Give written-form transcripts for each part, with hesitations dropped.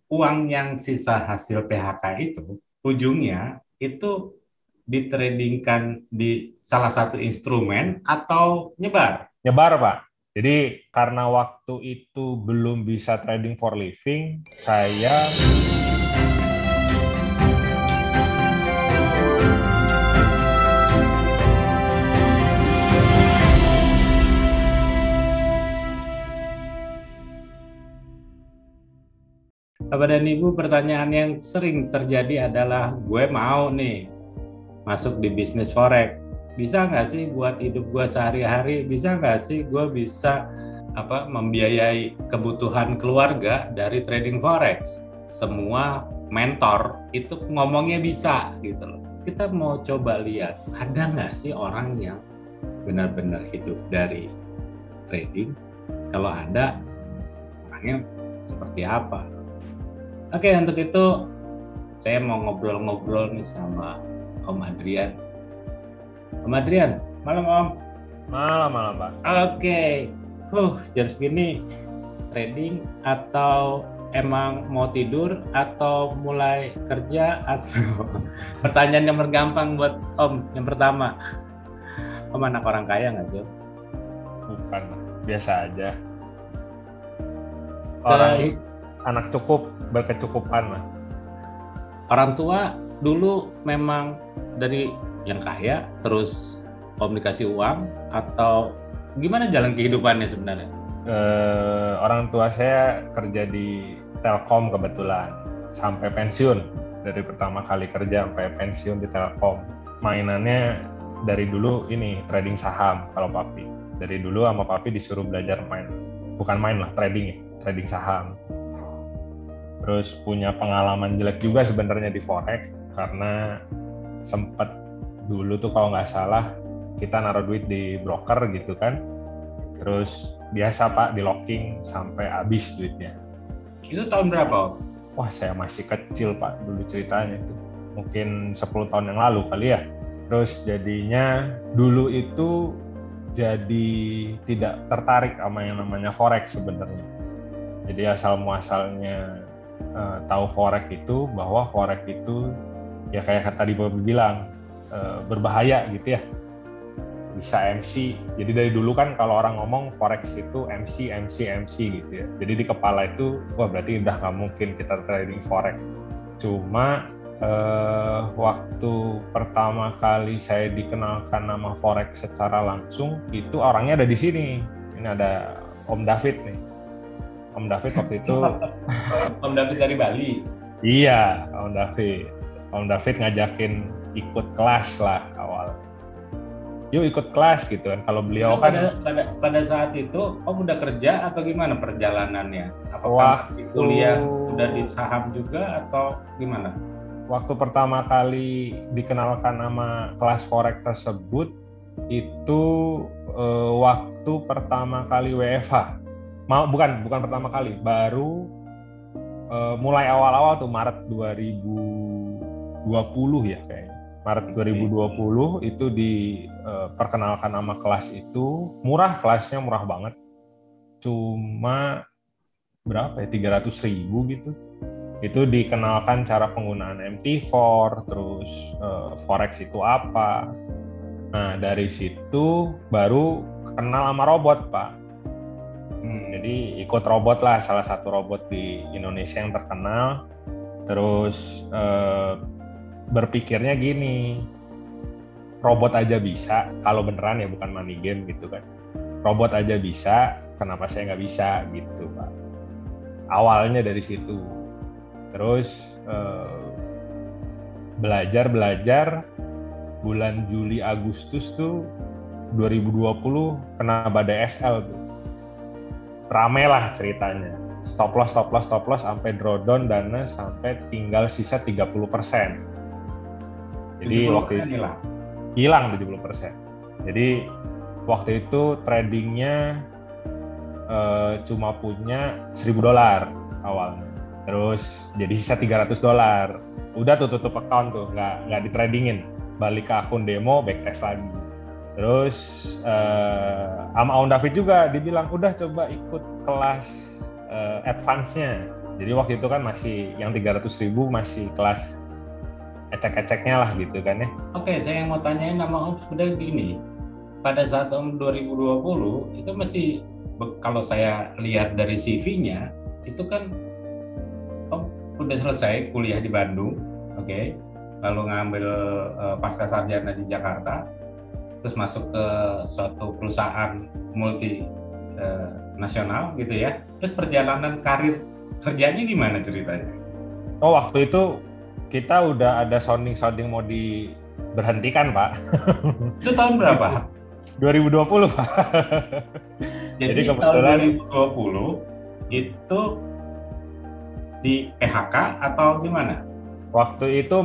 uang yang sisa hasil PHK itu ujungnya itu ditradingkan di salah satu instrumen atau nyebar. Nyebar, Pak. Jadi karena waktu itu belum bisa trading for living, saya Bapak dan Ibu, pertanyaan yang sering terjadi adalah gue mau nih masuk di bisnis forex. Bisa nggak sih buat hidup gue sehari-hari? Bisa nggak sih gue bisa membiayai kebutuhan keluarga dari trading forex? Semua mentor itu ngomongnya bisa gitu loh. Kita mau coba lihat, ada nggak sih orang yang benar-benar hidup dari trading? Kalau ada, orangnya seperti apa? Oke, untuk itu saya mau ngobrol-ngobrol nih sama Om Adrian. Om Adrian, malam Om. malam-malam, Pak. Oke, jam segini trading atau emang mau tidur atau mulai kerja atau pertanyaan yang bergampang buat Om yang pertama. Om anak orang kaya nggak sih? Bukan, biasa aja. Orang anak cukup, berkecukupan lah. Orang tua dulu memang dari yang kaya terus Om dikasih uang atau gimana jalan kehidupannya sebenarnya? Orang tua saya kerja di Telkom kebetulan sampai pensiun. Dari pertama kali kerja sampai pensiun di Telkom. Mainannya dari dulu ini trading saham kalau papi. Dari dulu sama papi disuruh belajar main. Bukan main lah, trading saham. Terus punya pengalaman jelek juga sebenarnya di forex karena sempat dulu tuh kalau nggak salah kita naruh duit di broker gitu kan. Terus biasa Pak di locking sampai habis duitnya. Itu tahun berapa Om? Wah, saya masih kecil Pak dulu ceritanya itu. Mungkin 10 tahun yang lalu kali ya. Terus jadinya dulu itu jadi tidak tertarik sama yang namanya forex sebenarnya. Jadi asal muasalnya tahu forex itu bahwa forex itu ya kayak tadi Bapak bilang berbahaya gitu ya, bisa MC. Jadi dari dulu kan kalau orang ngomong forex itu MC gitu ya. Jadi di kepala itu wah berarti udah nggak mungkin kita trading forex. Cuma waktu pertama kali saya dikenalkan nama forex secara langsung itu orangnya ada di sini. Ini ada Om David nih. Om David waktu itu Om David dari Bali. iya, Om David. Om David ngajakin ikut kelas lah awal. Yuk ikut kelas gitu kan. Kalau beliau kan pada saat itu Om udah kerja atau gimana perjalanannya? Apakah waktu kuliah udah di saham juga atau gimana? Waktu pertama kali dikenalkan nama kelas forex tersebut itu waktu pertama kali WFH. Bukan pertama kali, baru mulai awal-awal tuh Maret 2020 ya kayaknya. Maret 2020 itu diperkenalkan nama kelas itu. Murah, kelasnya murah banget. Cuma berapa ya, 300.000 gitu. Itu dikenalkan cara penggunaan MT4, terus forex itu apa. Nah dari situ baru kenal sama robot Pak. Jadi ikut robot lah, salah satu robot di Indonesia yang terkenal. Terus berpikirnya gini, robot aja bisa, kalau beneran ya bukan money game gitu kan. Robot aja bisa, kenapa saya nggak bisa gitu Pak. Awalnya dari situ. Terus belajar bulan Juli Agustus tuh 2020 kena badai SL tuh. Rame lah ceritanya. Stop loss sampai drawdown dana sampai tinggal sisa 30%. Jadi waktu itu hilang 70%. Jadi waktu itu tradingnya cuma punya $1.000 awalnya. Terus jadi sisa $300. Udah tutup account tuh, nggak ditradingin. Balik ke akun demo, backtest lagi. Terus sama Om David juga dibilang udah coba ikut kelas advance-nya. Jadi waktu itu kan masih yang 300.000 masih kelas ecek-eceknya lah gitu kan ya. Oke, saya mau tanyain sama Om udah gini. Pada saat Om 2020 itu masih, kalau saya lihat dari CV-nya itu kan Om udah selesai kuliah di Bandung, oke, lalu ngambil pasca sarjana di Jakarta, terus masuk ke suatu perusahaan multi nasional gitu ya. Terus perjalanan karir kerjanya gimana ceritanya? Oh, waktu itu kita udah ada sounding mau diberhentikan, Pak. Itu tahun berapa? 2020, Pak. Jadi kebetulan tahun 2020 itu di PHK atau gimana? Waktu itu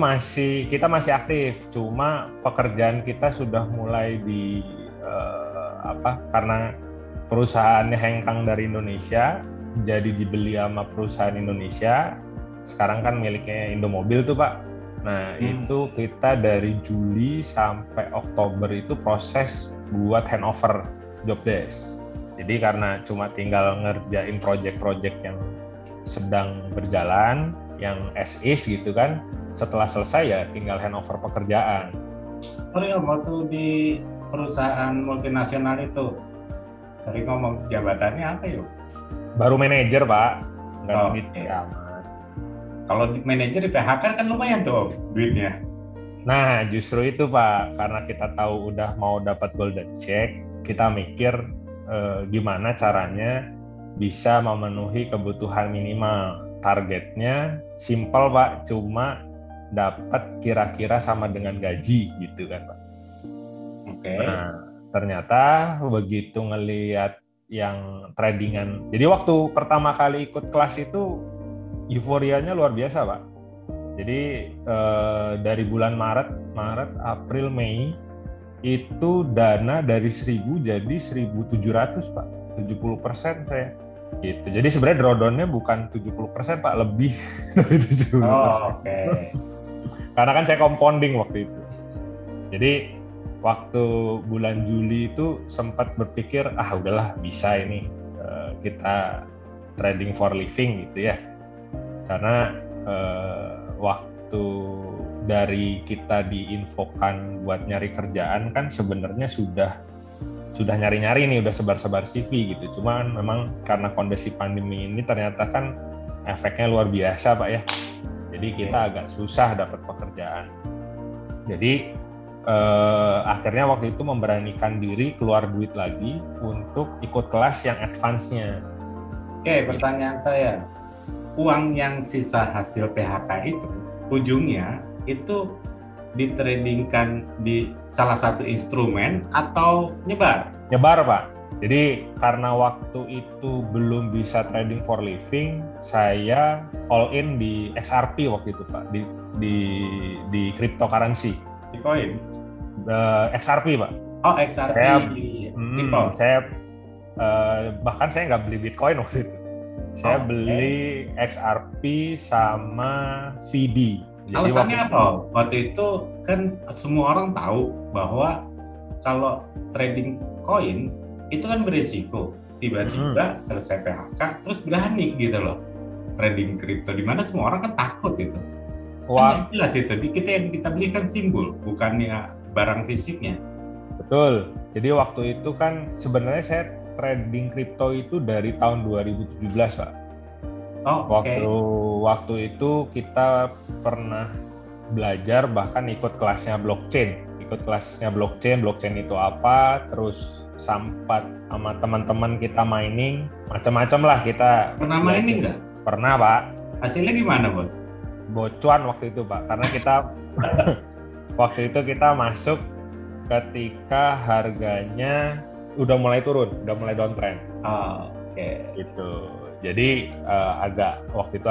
kita masih aktif, cuma pekerjaan kita sudah mulai karena perusahaannya hengkang dari Indonesia, jadi dibeli sama perusahaan Indonesia. Sekarang kan miliknya Indomobil tuh, Pak. Nah, itu kita dari Juli sampai Oktober itu proses buat handover job desk. Jadi karena cuma tinggal ngerjain project-project yang sedang berjalan, yang as is gitu kan, setelah selesai ya tinggal handover pekerjaan. Oh ya, waktu di perusahaan multinasional itu, sering ngomong jabatannya apa yuk? Baru manajer, Pak. Nggak begitu amat. Kalau manajer di PHK kan lumayan tuh duitnya. Nah, justru itu, Pak, karena kita tahu udah mau dapat golden check, kita mikir gimana caranya bisa memenuhi kebutuhan minimal. Targetnya simple, Pak, cuma dapat kira-kira sama dengan gaji gitu kan, Pak. Oke. Nah, ternyata begitu ngelihat yang tradingan. Jadi waktu pertama kali ikut kelas itu euforianya luar biasa, Pak. Jadi dari bulan Maret, April, Mei itu dana dari 1.000 jadi 1.700, Pak. 70% saya. Gitu. Jadi sebenarnya drawdown-nya bukan 70%, Pak, lebih dari 70%. Oh, oke. Karena kan saya compounding waktu itu. Jadi waktu bulan Juli itu sempat berpikir, udahlah bisa ini kita trading for living gitu ya. Karena waktu dari kita diinfokan buat nyari kerjaan kan sebenarnya sudah nyari-nyari nih, udah sebar-sebar CV gitu. Cuman memang karena kondisi pandemi ini ternyata kan efeknya luar biasa, Pak ya. Jadi kita agak susah dapat pekerjaan. Jadi akhirnya waktu itu memberanikan diri keluar duit lagi untuk ikut kelas yang advance-nya. Oke, pertanyaan saya. Uang yang sisa hasil PHK itu ujungnya itu ditradingkan di salah satu instrumen atau nyebar? Nyebar, Pak. Jadi karena waktu itu belum bisa trading for living, saya all in di XRP waktu itu, Pak, di cryptocurrency. Bitcoin? XRP, Pak. Oh, XRP. Saya bahkan saya nggak beli Bitcoin waktu itu. Saya beli XRP sama VD. Alasannya apa? Waktu itu kan semua orang tahu bahwa kalau trading koin itu kan berisiko. Tiba-tiba selesai PHK terus berani gitu loh trading kripto, di mana semua orang kan takut itu. Kan jelas itu, kita beli kan simbol, bukannya barang fisiknya. Betul. Jadi waktu itu kan sebenarnya saya trading kripto itu dari tahun 2017, Pak. Oh, waktu itu kita pernah belajar, bahkan ikut kelasnya blockchain. Blockchain itu apa, terus sempat sama teman-teman kita mining, macam-macam lah kita. Pernah mining nggak? Pernah, Pak. Hasilnya gimana, Bos? Bocuan waktu itu, Pak, karena kita waktu itu kita masuk ketika harganya udah mulai turun, udah mulai downtrend. Oke. Gitu. Jadi waktu itu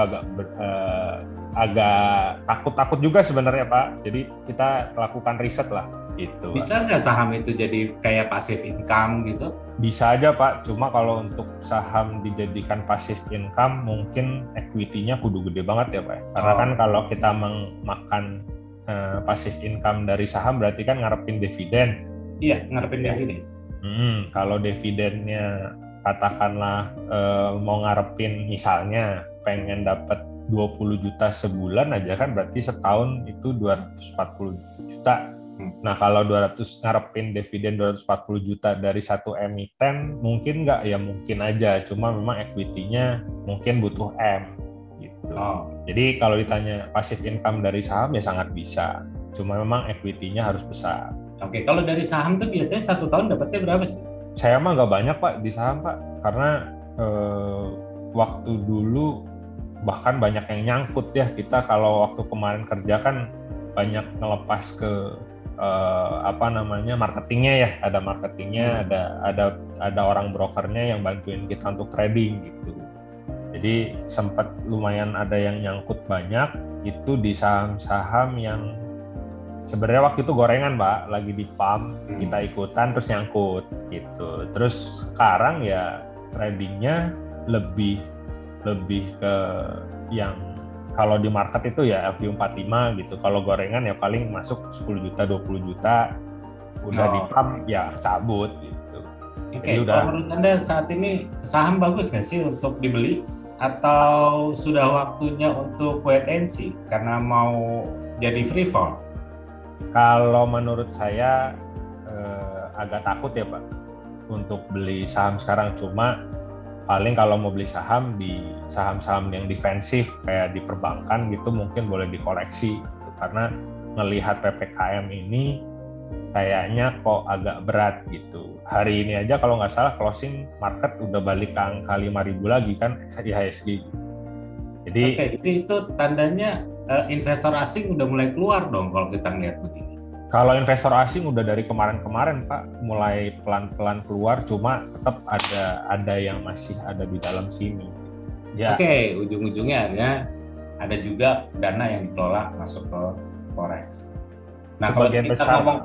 agak takut juga sebenarnya, Pak. Jadi kita lakukan riset lah gitu. Bisa nggak saham itu jadi kayak passive income gitu? Bisa aja, Pak. Cuma kalau untuk saham dijadikan passive income mungkin equity-nya kudu gede banget ya, Pak. Karena kan kalau kita makan passive income dari saham berarti kan ngarepin dividen. Iya, ngarepin dividen. Kalau dividennya katakanlah mau ngarepin misalnya pengen dapat 20 juta sebulan aja kan berarti setahun itu 240 juta. Nah kalau ngarepin dividen 240 juta dari satu emiten mungkin nggak? Ya mungkin aja, cuma memang equity-nya mungkin butuh M gitu. Jadi kalau ditanya passive income dari saham ya sangat bisa, cuma memang equity-nya harus besar. Oke, kalau dari saham tuh biasanya 1 tahun dapatnya berapa sih? Saya mah nggak banyak Pak di saham Pak, karena waktu dulu bahkan banyak yang nyangkut ya. Kita kalau waktu kemarin kerja kan banyak ngelepas ke marketingnya ya, ada marketingnya, ada orang brokernya yang bantuin kita untuk trading gitu. Jadi sempat lumayan ada yang nyangkut banyak itu di saham-saham yang sebenarnya waktu itu gorengan Pak, lagi di pump, kita ikutan terus nyangkut gitu. Terus sekarang ya tradingnya lebih ke yang kalau di market itu ya FU45 gitu. Kalau gorengan ya paling masuk 10 juta, 20 juta, udah di pump ya cabut gitu. Oke, kalau menurut Anda saat ini saham bagus nggak sih untuk dibeli? Atau sudah waktunya untuk wait and see karena mau jadi free fall? Kalau menurut saya agak takut ya Pak untuk beli saham sekarang, cuma paling kalau mau beli saham di saham-saham yang defensif kayak di perbankan gitu mungkin boleh dikoleksi gitu. Karena melihat PPKM ini kayaknya kok agak berat gitu. Hari ini aja kalau nggak salah closing market udah balik ke angka 5.000 lagi kan IHSG gitu. Jadi itu tandanya investor asing udah mulai keluar dong kalau kita ngeliat begini. Kalau investor asing udah dari kemarin-kemarin Pak, mulai pelan-pelan keluar, cuma tetap ada yang masih ada di dalam sini. Ya. Oke, ujung-ujungnya ada juga dana yang dikelola masuk ke forex. Nah, kalau kita besar, ngomong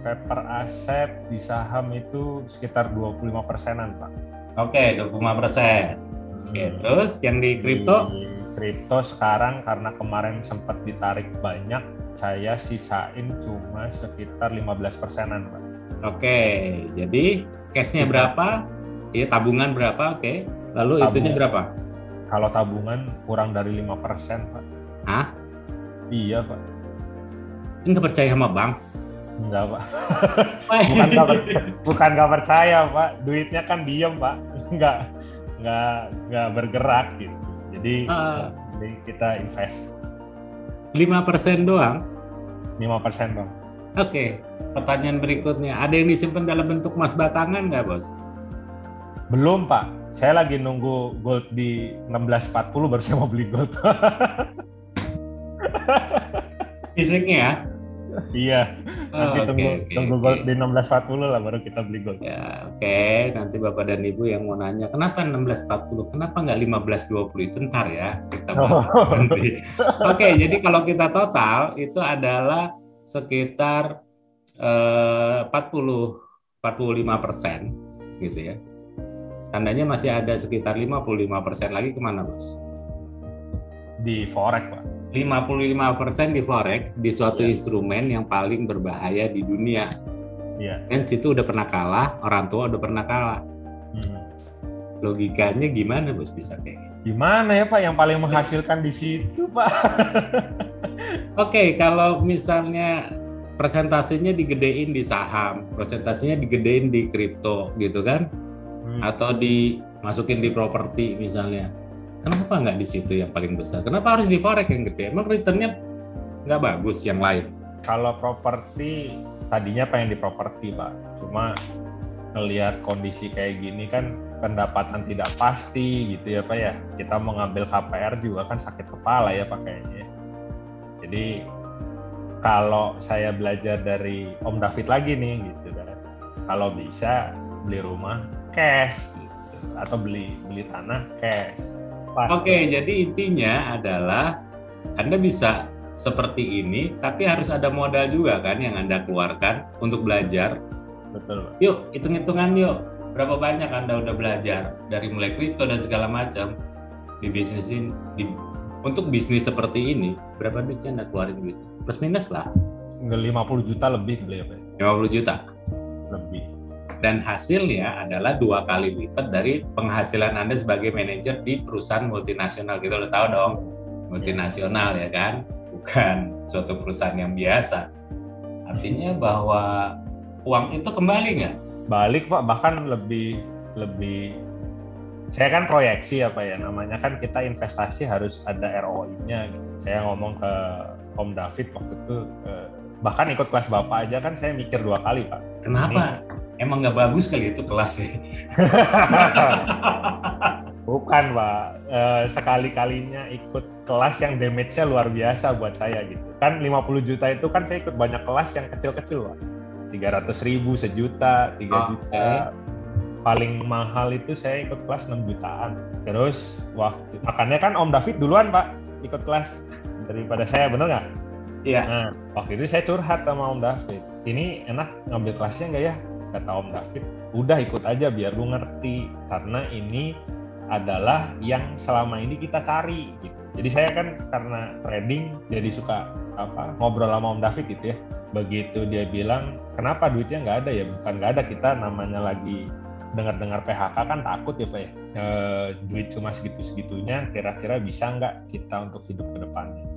paper aset di saham itu sekitar 25%-an Pak. Oke, 25%. Oke, terus yang di kripto? Di kripto sekarang karena kemarin sempat ditarik banyak, saya sisain cuma sekitar 15%-an Pak. Oke, jadi cash-nya berapa? Iya, tabungan berapa? Oke. Lalu itunya berapa? Kalau tabungan kurang dari 5% Pak. Hah? Iya Pak. Nggak percaya sama bank? Enggak Pak. bukan nggak percaya Pak. Duitnya kan diem Pak. Nggak bergerak gitu. Jadi kita invest. 5% doang? 5% doang. Oke, pertanyaan berikutnya. Ada yang disimpan dalam bentuk emas batangan nggak, Bos? Belum, Pak. Saya lagi nunggu gold di 1640 baru saya mau beli gold. Fisiknya ya? Iya. Nanti tunggu gold di 1640 lah baru kita beli gold. Ya, oke. Nanti Bapak dan Ibu yang mau nanya, kenapa 1640? Kenapa nggak 1520? Itu ntar ya, kita bahas nanti. Oke, jadi kalau kita total itu adalah sekitar 45% gitu ya. Tandanya masih ada sekitar 55% lagi kemana, Bos? Di forex, Pak. 55% di forex, di suatu instrumen yang paling berbahaya di dunia. Dan situ udah pernah kalah, orang tua udah pernah kalah. Logikanya gimana Bos bisa kayak gitu? Gimana ya Pak yang paling menghasilkan di situ Pak? Oke, kalau misalnya presentasinya digedein di saham, presentasinya digedein di kripto gitu kan? Atau dimasukin di properti misalnya. Kenapa nggak di situ yang paling besar? Kenapa harus di forex yang gede? Emang returnnya nggak bagus yang lain? Kalau properti, tadinya pengen di properti Pak. Cuma ngelihat kondisi kayak gini kan pendapatan tidak pasti gitu ya Pak ya. Kita mau ngambil KPR juga kan sakit kepala ya Pak kayaknya. Jadi kalau saya belajar dari Om David lagi nih gitu kan. Kalau bisa beli rumah cash gitu, atau beli tanah cash. Oke, jadi intinya adalah Anda bisa seperti ini, tapi harus ada modal juga kan yang Anda keluarkan untuk belajar. Betul. Yuk, hitung-hitungan yuk. Berapa banyak Anda udah belajar dari mulai kripto dan segala macam di bisnis ini, untuk bisnis seperti ini, berapa duit sih Anda keluarin duit? Plus minus lah. 50 juta lebih beli apa? 50 juta? Lebih. Dan hasilnya adalah 2 kali lipat dari penghasilan Anda sebagai manajer di perusahaan multinasional. Gitu lo tahu dong, multinasional ya kan, bukan suatu perusahaan yang biasa. Artinya bahwa uang itu kembali nggak? Balik Pak, bahkan lebih. Saya kan proyeksi apa ya namanya, kan kita investasi harus ada ROI-nya gitu. Saya ngomong ke Om David waktu itu, bahkan ikut kelas Bapak aja kan saya mikir 2 kali Pak. Kenapa? Emang nggak bagus kali itu kelasnya? Bukan Pak, sekali-kalinya ikut kelas yang damage-nya luar biasa buat saya gitu. Kan 50 juta itu kan saya ikut banyak kelas yang kecil-kecil Pak. 300.000, sejuta, 3 juta. Paling mahal itu saya ikut kelas 6 jutaan. Terus makanya kan Om David duluan Pak ikut kelas daripada saya, bener nggak? Iya. Nah, waktu itu saya curhat sama Om David. Ini enak ngambil kelasnya nggak ya? Kata Om David, udah ikut aja biar lu ngerti. Karena ini adalah yang selama ini kita cari. Gitu. Jadi saya kan karena trading jadi suka ngobrol sama Om David gitu ya. Begitu dia bilang, kenapa duitnya nggak ada ya? Bukan nggak ada, kita namanya lagi dengar-dengar PHK kan takut ya Pak ya. Duit cuma segitu-segitunya, kira-kira bisa nggak kita untuk hidup ke depannya?